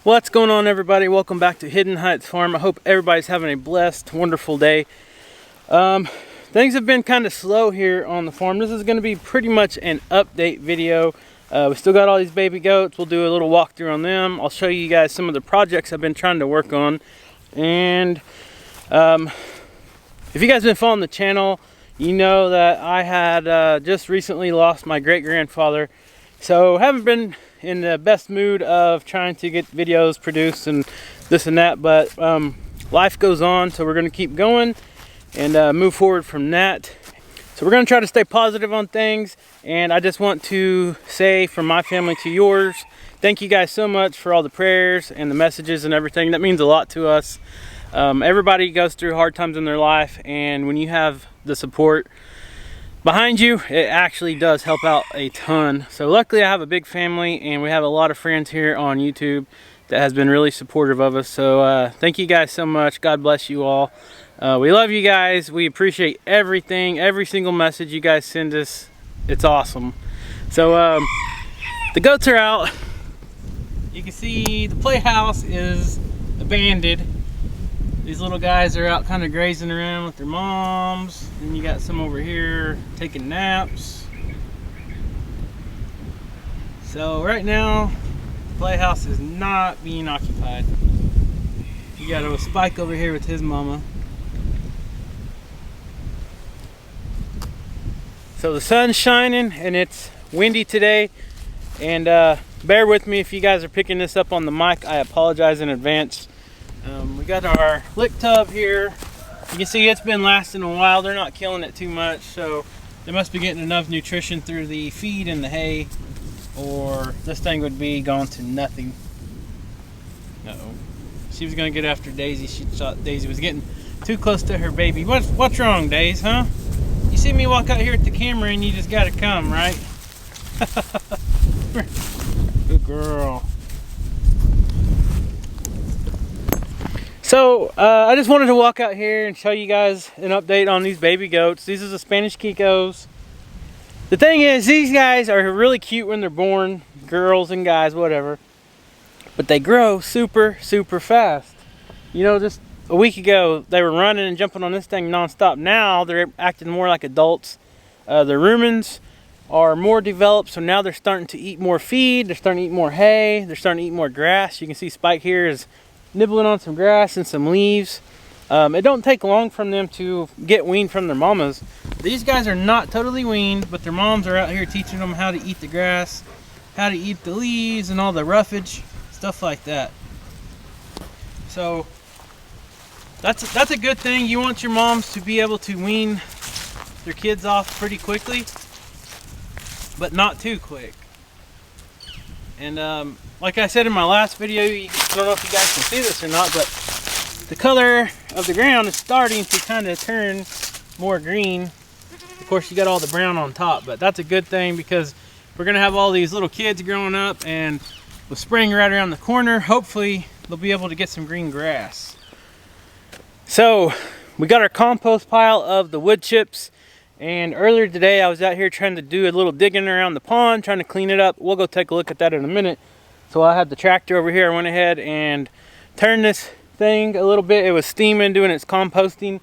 What's going on, everybody? Welcome back to Hiddenheightsfarm. I hope everybody's having a blessed, wonderful day. Things have been kind of slow here on the farm. This is going to be pretty much an update video. We still got all these baby goats. We'll do a little walkthrough on them. I'll show you guys some of the projects I've been trying to work on. And if you guys have been following the channel, you know that I had just recently lost my great-grandfather. So haven't been in the best mood of trying to get videos produced and this and that, but life goes on, so we're going to keep going and move forward from that. So we're going to try to stay positive on things, and I just want to say from my family to yours, thank you guys so much for all the prayers and the messages and everything. That means a lot to us. Everybody goes through hard times in their life, and when you have the support behind you, it actually does help out a ton. So luckily I have a big family, and we have a lot of friends here on YouTube that has been really supportive of us. So thank you guys so much. God bless you all. We love you guys. We appreciate everything, every single message you guys send us. It's awesome. So the goats are out. You can see the playhouse is abandoned. These little guys are out kind of grazing around with their moms. And you got some over here taking naps. So right now, the playhouse is not being occupied. You got a Spike over here with his mama. So the sun's shining and it's windy today. And bear with me if you guys are picking this up on the mic. I apologize in advance. We got our lick tub here. You can see it's been lasting a while. They're not killing it too much, so they must be getting enough nutrition through the feed and the hay, or this thing would be gone to nothing. Uh-oh. She was gonna get after Daisy. She thought Daisy was getting too close to her baby. What's wrong, Daisy, huh? You see me walk out here at the camera and you just gotta come, right? Good girl. So I just wanted to walk out here and show you guys an update on these baby goats. These are the Spanish Kikos. The thing is, these guys are really cute when they're born, girls and guys, whatever. But they grow super, super fast. You know, just a week ago, they were running and jumping on this thing nonstop. Now they're acting more like adults. Their rumens are more developed, so now they're starting to eat more feed. They're starting to eat more hay. They're starting to eat more grass. You can see Spike here is nibbling on some grass and some leaves. It don't take long from them to get weaned from their mamas. These guys are not totally weaned, but their moms are out here teaching them how to eat the grass, how to eat the leaves and all the roughage, stuff like that. So that's a good thing. You want your moms to be able to wean their kids off pretty quickly, but not too quick. And like I said in my last video, I don't know if you guys can see this or not, but the color of the ground is starting to kind of turn more green. Of course, you got all the brown on top, but that's a good thing because we're going to have all these little kids growing up, and with spring right around the corner, hopefully they'll be able to get some green grass. So we got our compost pile of the wood chips. And earlier today, I was out here trying to do a little digging around the pond, trying to clean it up. We'll go take a look at that in a minute. So I had the tractor over here. I went ahead and turned this thing a little bit. It was steaming, doing its composting.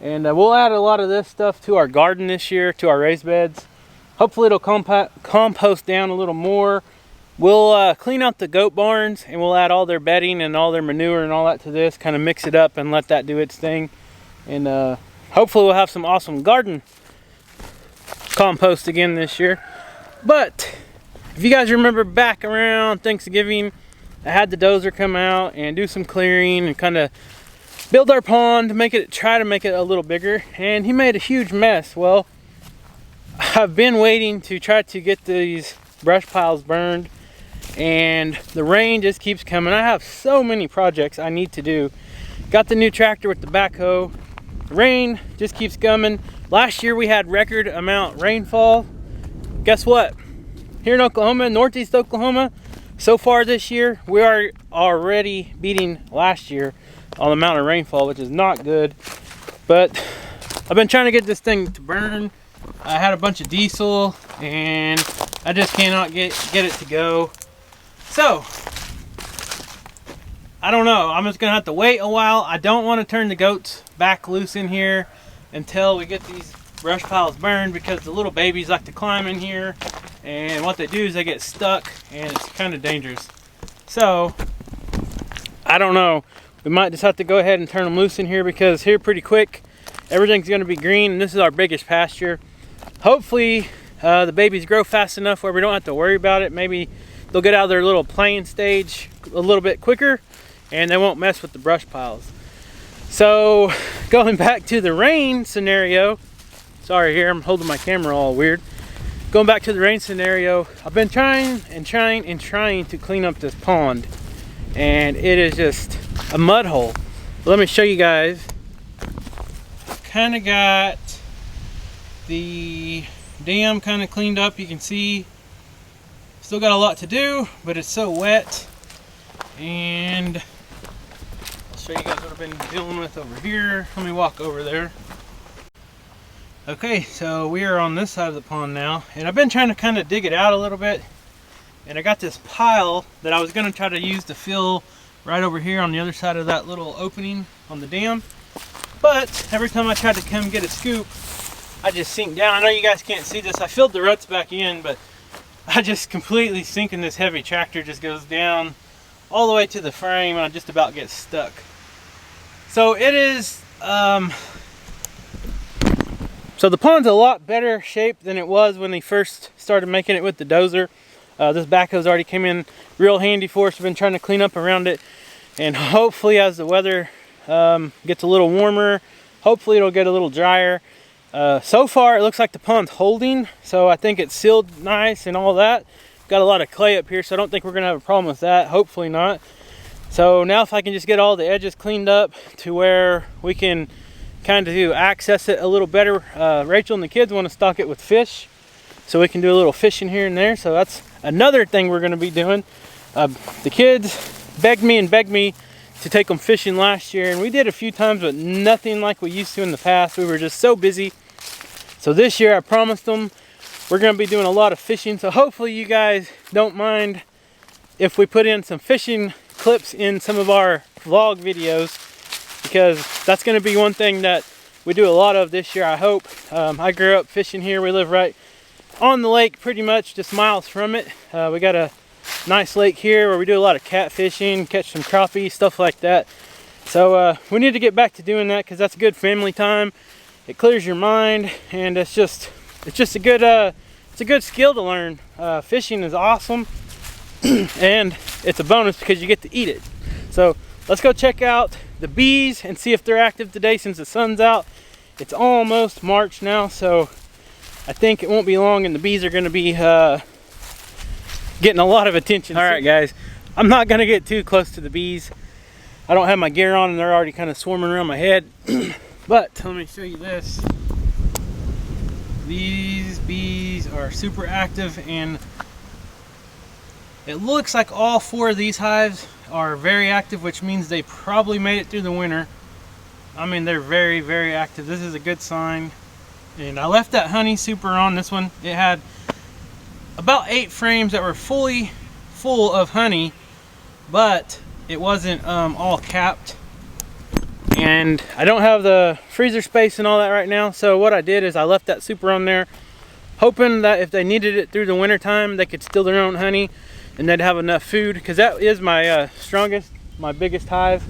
And we'll add a lot of this stuff to our garden this year, to our raised beds. Hopefully it'll compost down a little more. We'll clean out the goat barns, and we'll add all their bedding and all their manure and all that to this. Kind of mix it up and let that do its thing. And hopefully we'll have some awesome garden compost again this year. But if you guys remember back around Thanksgiving, I had the dozer come out and do some clearing and kind of build our pond, try to make it a little bigger, and he made a huge mess. Well, I've been waiting to try to get these brush piles burned, and the rain just keeps coming. I have so many projects I need to do. Got the new tractor with the backhoe. The rain just keeps coming. Last year we had record amount rainfall. Guess what? Here in Oklahoma, northeast Oklahoma, so far this year, we are already beating last year on the amount of rainfall, which is not good. But I've been trying to get this thing to burn. I had a bunch of diesel and I just cannot get it to go. So I don't know. I'm just gonna have to wait a while. I don't want to turn the goats back loose in here until we get these brush piles burned, because the little babies like to climb in here, and what they do is they get stuck and it's kind of dangerous. So I don't know. We might just have to go ahead and turn them loose in here, because here pretty quick everything's going to be green, and this is our biggest pasture. Hopefully the babies grow fast enough where we don't have to worry about it. Maybe they'll get out of their little playing stage a little bit quicker and they won't mess with the brush piles. So going back to the rain scenario, sorry here, I'm holding my camera all weird. Going back to the rain scenario, I've been trying to clean up this pond, and it is just a mud hole. Let me show you guys. Kind of got the dam kind of cleaned up. You can see still got a lot to do, but it's so wet. And I'll show you guys what I've been dealing with over here. Let me walk over there. Okay, so we are on this side of the pond now, and I've been trying to kind of dig it out a little bit, and I got this pile that I was going to try to use to fill right over here on the other side of that little opening on the dam. But every time I tried to come get a scoop, I just sink down. I know you guys can't see this. I filled the ruts back in, but I just completely sink in. This heavy tractor just goes down all the way to the frame, and I just about get stuck. So it is, so the pond's a lot better shape than it was when they first started making it with the dozer. This backhoe's already came in real handy for us. We've been trying to clean up around it, and hopefully as the weather gets a little warmer, hopefully it'll get a little drier. So far it looks like the pond's holding, so I think it's sealed nice and all that. Got a lot of clay up here, so I don't think we're gonna have a problem with that. Hopefully not. So now if I can just get all the edges cleaned up to where we can kind of access it a little better. Rachel and the kids want to stock it with fish, so we can do a little fishing here and there. So that's another thing we're going to be doing. The kids begged me to take them fishing last year, and we did a few times, but nothing like we used to in the past. We were just so busy. So this year I promised them we're going to be doing a lot of fishing. So hopefully you guys don't mind if we put in some fishing clips in some of our vlog videos, because that's going to be one thing that we do a lot of this year, I hope. I grew up fishing here. We live right on the lake, pretty much just miles from it. We got a nice lake here where we do a lot of catfishing, catch some crappie, stuff like that. So we need to get back to doing that, because that's a good family time. It clears your mind, and it's just a good skill to learn. Fishing is awesome, and it's a bonus because you get to eat it. So let's go check out the bees and see if they're active today since the sun's out. It's almost March now, so I think it won't be long and the bees are going to be getting a lot of attention. All right, guys, I'm not going to get too close to the bees. I don't have my gear on and they're already kind of swarming around my head. But let me show you this. These bees are super active, and it looks like all 4 of these hives are very active, which means they probably made it through the winter. I mean, they're very, very active. This is a good sign. And I left that honey super on this one. It had about 8 frames that were fully full of honey, but it wasn't all capped. And I don't have the freezer space and all that right now, so what I did is I left that super on there, hoping that if they needed it through the winter time, they could steal their own honey and they'd have enough food, because that is my my biggest hive.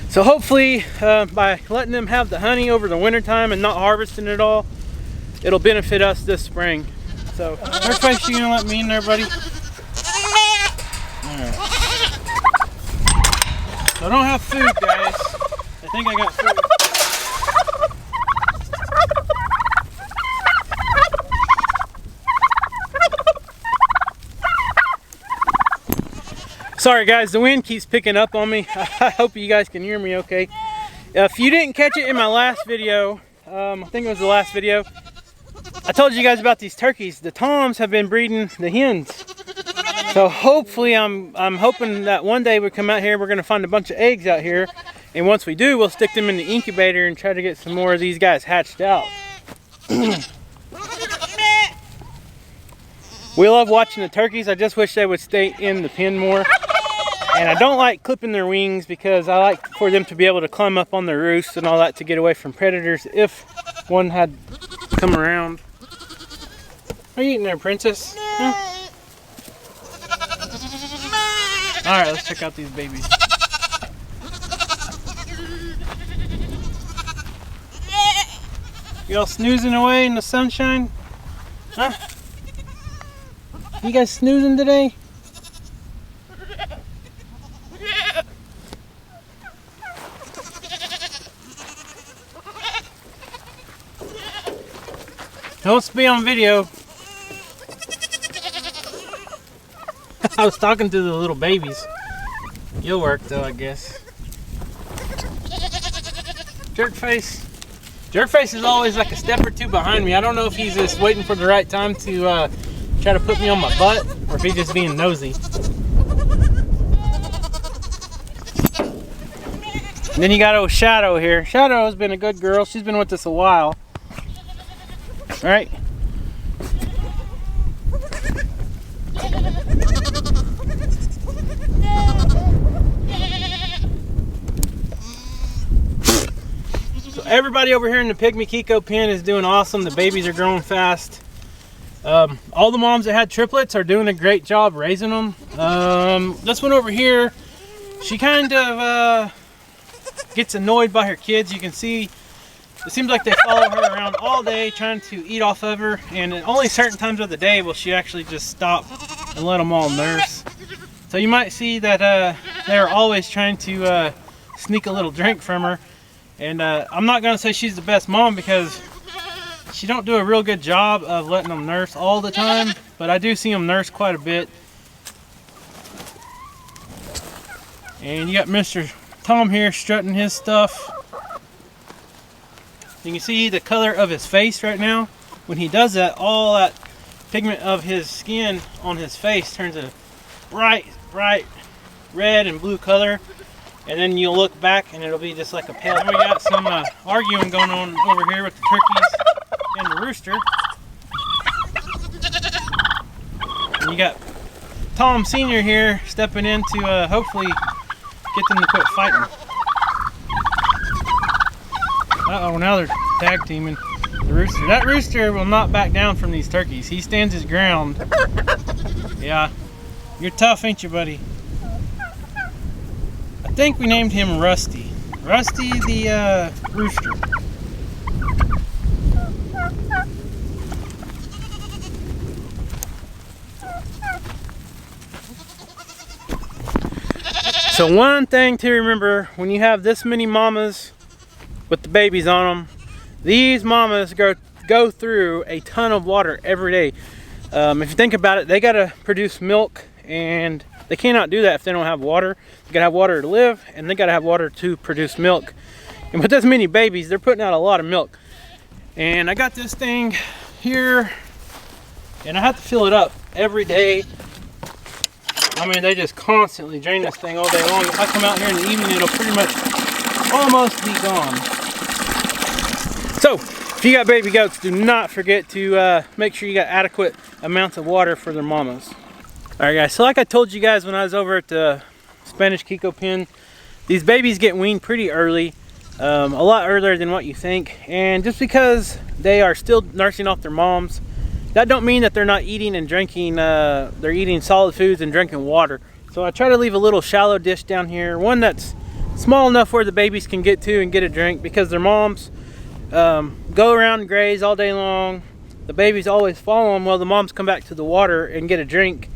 So hopefully by letting them have the honey over the winter time and not harvesting it all, it'll benefit us this spring. So first place, you gonna let me in there, buddy? All right. So I don't have food, guys. I think I got food. Sorry guys, the wind keeps picking up on me. I hope you guys can hear me okay. If you didn't catch it in my last video, I think it was the last video, I told you guys about these turkeys. The toms have been breeding the hens. So hopefully, I'm hoping that one day we come out here, we're gonna find a bunch of eggs out here. And once we do, we'll stick them in the incubator and try to get some more of these guys hatched out. We love watching the turkeys. I just wish they would stay in the pen more. And I don't like clipping their wings because I like for them to be able to climb up on their roosts and all that to get away from predators if one had come around. What are you eating there, princess? Huh? Alright, let's check out these babies. You all snoozing away in the sunshine? Huh? You guys snoozing today? Don't be on video. I was talking to the little babies. You'll work though, I guess. Jerkface. Jerkface is always like a step or two behind me. I don't know if he's just waiting for the right time to try to put me on my butt, or if he's just being nosy. And then you got old Shadow here. Shadow has been a good girl. She's been with us a while. All right. So everybody over here in the Pygmy Kiko pen is doing awesome. The babies are growing fast. All the moms that had triplets are doing a great job raising them. This one over here, she kind of gets annoyed by her kids. You can see it seems like they follow her around all day trying to eat off of her, and at only certain times of the day will she actually just stop and let them all nurse. So you might see that they're always trying to sneak a little drink from her. And I'm not going to say she's the best mom because she don't do a real good job of letting them nurse all the time, but I do see them nurse quite a bit. And you got Mr. Tom here strutting his stuff. You can see the color of his face right now. When he does that, all that pigment of his skin on his face turns a bright red and blue color. And then you'll look back and it'll be just like a pale. We got some arguing going on over here with the turkeys and the rooster. And you got Tom Sr. here stepping in to hopefully get them to quit fighting. Uh-oh, now they're tag teaming the rooster. That rooster will not back down from these turkeys. He stands his ground. Yeah, you're tough, ain't you, buddy? I think we named him Rusty. Rusty the rooster. So one thing to remember when you have this many mamas with the babies on them, these mamas go through a ton of water every day. If you think about it, they gotta produce milk, and they cannot do that if they don't have water. They gotta have water to live, and they gotta have water to produce milk. And with this many babies, they're putting out a lot of milk. And I got this thing here, and I have to fill it up every day. I mean, they just constantly drain this thing all day long. If I come out here in the evening, it'll pretty much almost be gone. So, if you got baby goats, do not forget to make sure you got adequate amounts of water for their mamas. Alright guys, so like I told you guys when I was over at the Spanish Kiko pen, these babies get weaned pretty early, a lot earlier than what you think. And just because they are still nursing off their moms, that don't mean that they're not eating and drinking, they're eating solid foods and drinking water. So I try to leave a little shallow dish down here, one that's small enough where the babies can get to and get a drink, because their moms go around and graze all day long. The babies always follow them while the moms come back to the water and get a drink.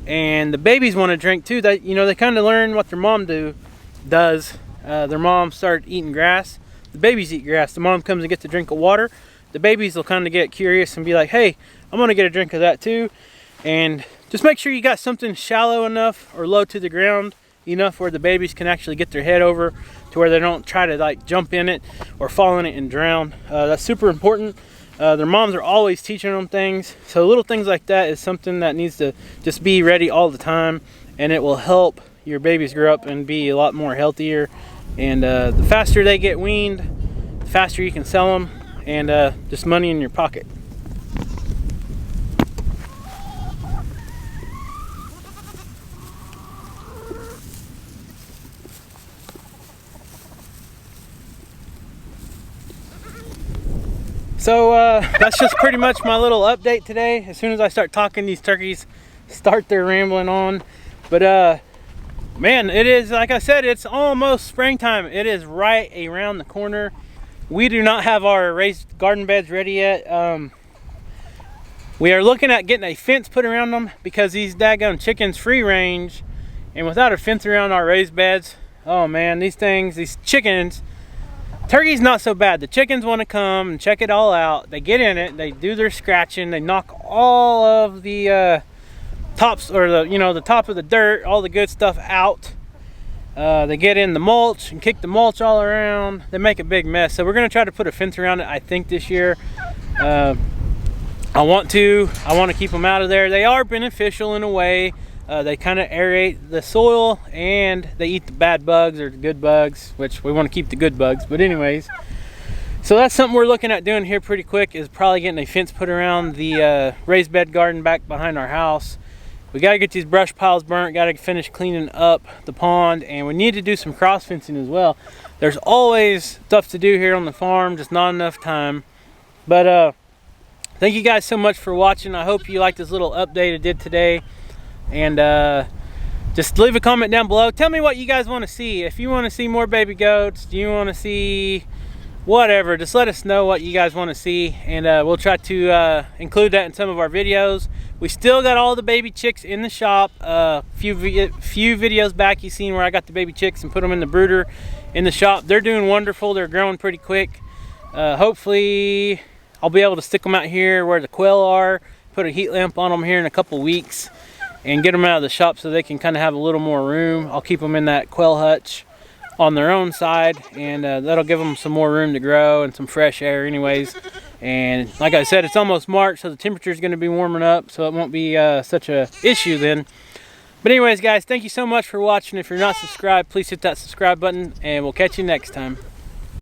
And the babies want to drink too. They, they kind of learn what their mom does. Their mom start eating grass. The babies eat grass. The mom comes and gets a drink of water. The babies will kind of get curious and be like, hey, I'm going to get a drink of that too. And just make sure you got something shallow enough or low to the ground enough where the babies can actually get their head over, to where they don't try to like jump in it or fall in it and drown. That's super important. Their moms are always teaching them things, so little things like that is something that needs to just be ready all the time, and it will help your babies grow up and be a lot more healthier. And the faster they get weaned, the faster you can sell them, and just money in your pocket. So that's just pretty much my little update today. As soon as I start talking, these turkeys start their rambling on. But man, it is, like I said, it's almost springtime. It is right around the corner. We do not have our raised garden beds ready yet. We are looking at getting a fence put around them because these daggone chickens free range, and without a fence around our raised beds, oh man, these chickens, turkey's not so bad. The chickens want to come and check it all out. They get in it, they do their scratching, they knock all of the tops, or the top of the dirt, all the good stuff out. They get in the mulch and kick the mulch all around. They make a big mess. So we're gonna try to put a fence around it, I think, this year. I want to keep them out of there. They are beneficial in a way. They kind of aerate the soil, and they eat the bad bugs or the good bugs, which we want to keep the good bugs. But anyways, so that's something we're looking at doing here pretty quick, is probably getting a fence put around the raised bed garden back behind our house. We got to get these brush piles burnt, got to finish cleaning up the pond, and we need to do some cross fencing as well. There's always stuff to do here on the farm, just not enough time. But thank you guys so much for watching. I hope you liked this little update I did today. And just leave a comment down below. Tell me what you guys want to see. If you want to see more baby goats, do you want to see whatever, just let us know what you guys want to see, and we'll try to include that in some of our videos. We still got all the baby chicks in the shop. Few videos back you seen where I got the baby chicks and put them in the brooder in the shop. They're doing wonderful. They're growing pretty quick. Hopefully I'll be able to stick them out here where the quail are, put a heat lamp on them here in a couple weeks, and get them out of the shop so they can kind of have a little more room. I'll keep them in that quail hutch on their own side, and that'll give them some more room to grow and some fresh air anyways. And like I said, it's almost March, so the temperature is going to be warming up, so it won't be such a issue then. But anyways guys, thank you so much for watching. If you're not subscribed, please hit that subscribe button, and we'll catch you next time.